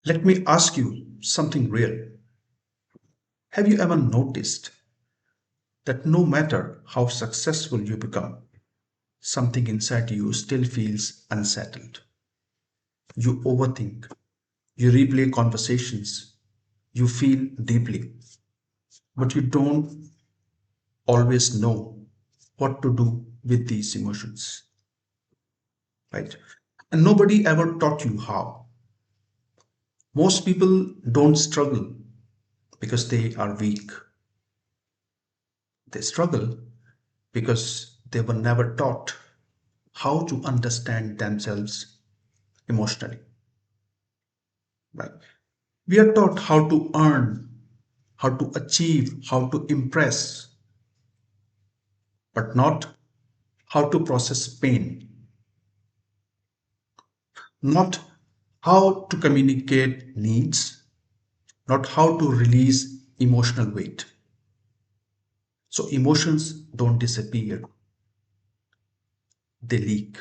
Let me ask you something real. Have you ever noticed that no matter how successful you become, something inside you still feels unsettled? You overthink, you replay conversations, you feel deeply, but you don't always know what to do with these emotions, right? And nobody ever taught you how. Most people don't struggle because they are weak. They struggle because they were never taught how to understand themselves emotionally, right? We are taught how to earn, how to achieve, how to impress, but not how to process pain, not how to communicate needs, not how to release emotional weight. So emotions don't disappear, they leak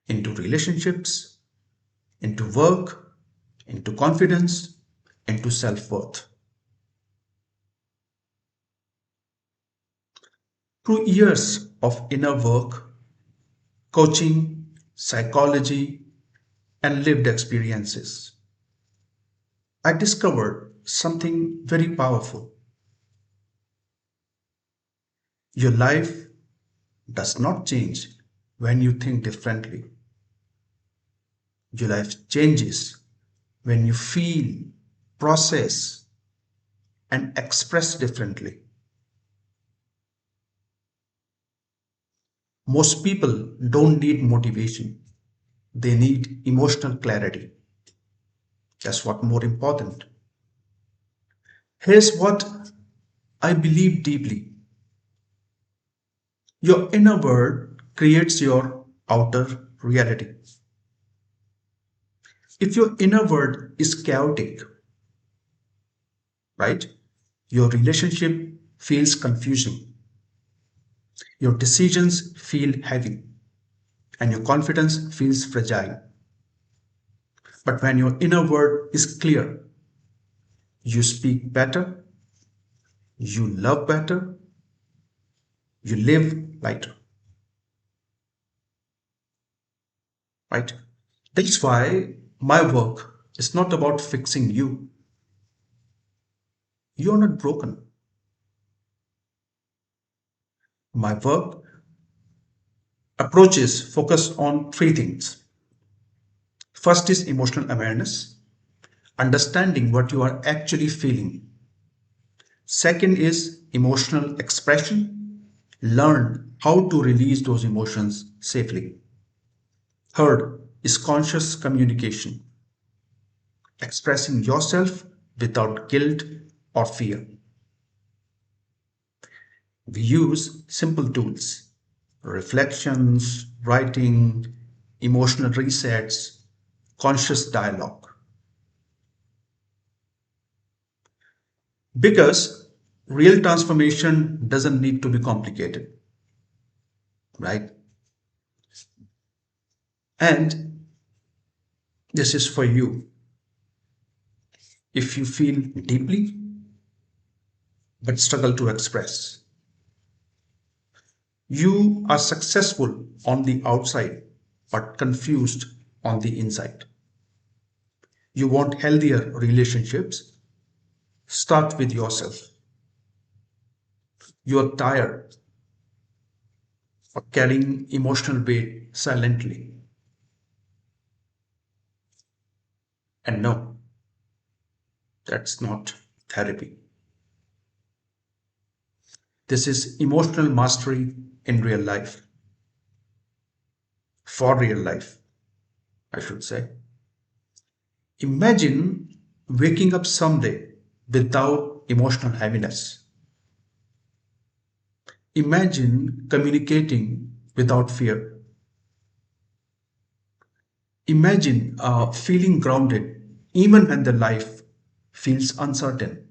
into relationships, into work, into confidence, into self worth. Through years of inner work, coaching, psychology, and lived experiences, I discovered something very powerful. Your life does not change when you think differently. Your life changes when you feel, process, and express differently. Most people don't need motivation, they need emotional clarity. That's what more important. Here's what I believe deeply. Your inner world creates your outer reality. If your inner world is chaotic, right, your relationship feels confusing, your decisions feel heavy, and your confidence feels fragile. But when your inner world is clear, you speak better, you love better, you live lighter, right? That's why my work is not about fixing you. You're not broken. My work approaches focus on three things. First is emotional awareness, understanding what you are actually feeling. Second is emotional expression, learn how to release those emotions safely. Third is conscious communication, expressing yourself without guilt or fear. We use simple tools, reflections, writing, emotional resets, conscious dialogue. Because real transformation doesn't need to be complicated, right? And this is for you. If you feel deeply but struggle to express, you are successful on the outside but confused on the inside. You want healthier relationships? Start with yourself. You are tired of carrying emotional weight silently. And no, that's not therapy. This is emotional mastery in real life, for real life, I should say. Imagine waking up someday without emotional heaviness. Imagine communicating without fear. Imagine feeling grounded even when the life feels uncertain.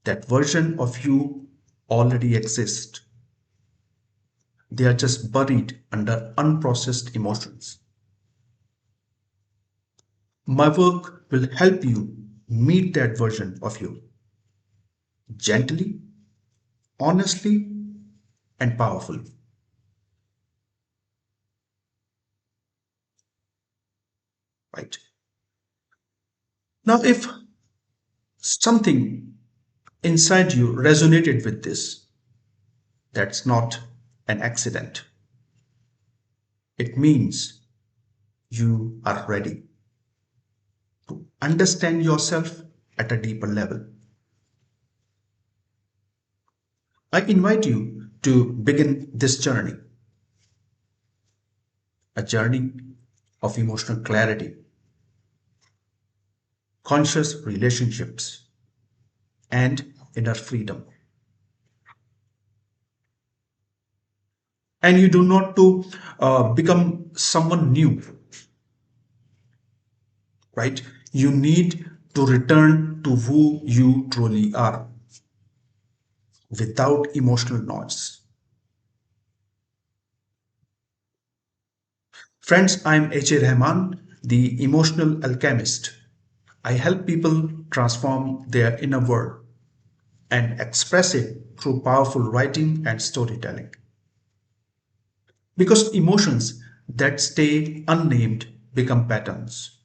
That version of you already exists. They are just buried under unprocessed emotions. My work will help you meet that version of you gently, honestly, and powerful. Right? Now, if something inside you resonated with this, that's not an accident. It means you are ready to understand yourself at a deeper level. I invite you to begin this journey, a journey of emotional clarity, conscious relationships, and inner freedom. And you do not to become someone new, right? You need to return to who you truly are without emotional noise. Friends, I'm H.A. Rahman, the emotional alchemist. I help people transform their inner world and express it through powerful writing and storytelling. Because emotions that stay unnamed become patterns.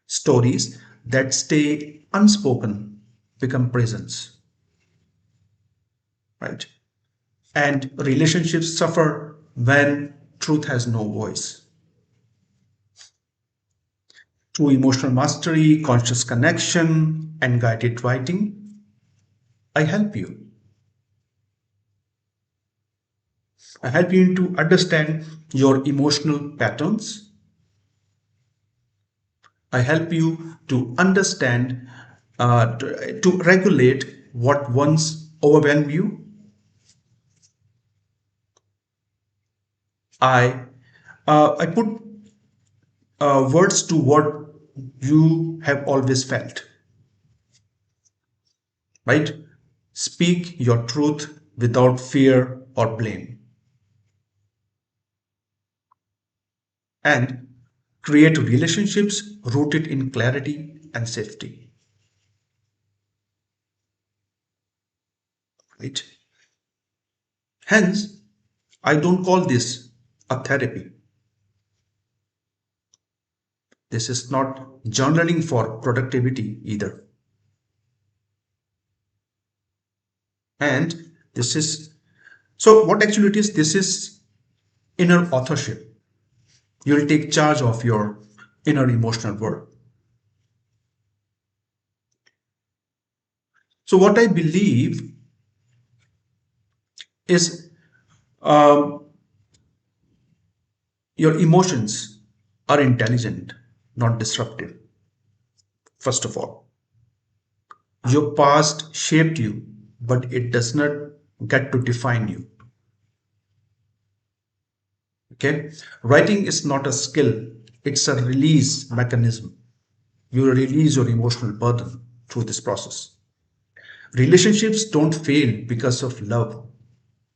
Stories that stay unspoken become presence, right? And relationships suffer when truth has no voice. Through emotional mastery, conscious connection, and guided writing, I help you. I help you to understand your emotional patterns. I help you to understand, to regulate what once overwhelmed you. I, I put words to what you have always felt, right? Speak your truth without fear or blame, and create relationships rooted in clarity and safety, right? Hence, I don't call this a therapy. This is not journaling for productivity either. And this is so what actually it is, this is inner authorship. You'll take charge of your inner emotional world. So what I believe is um, your emotions are intelligent, not disruptive. First of all, your past shaped you, but it does not get to define you. Okay, writing is not a skill, it's a release mechanism. You release your emotional burden through this process. Relationships don't fail because of love,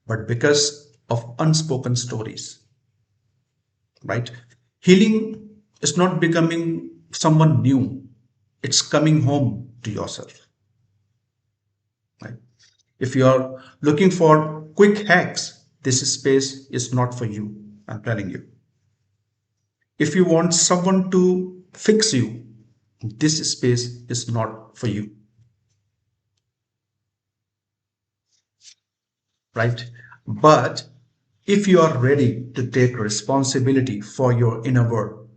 but because of unspoken stories, right? Healing is not becoming someone new, it's coming home to yourself, right? If you are looking for quick hacks, this space is not for you. I'm telling you. If you want someone to fix you, this space is not for you, right? But if you are ready to take responsibility for your inner world,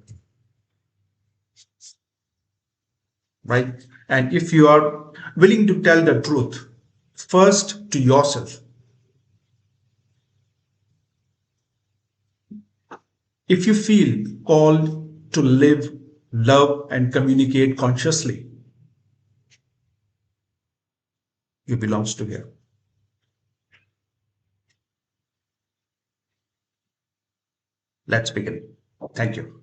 right? And if you are willing to tell the truth first to yourself, if you feel called to live, love, and communicate consciously, you belongs to here. Let's begin. Thank you.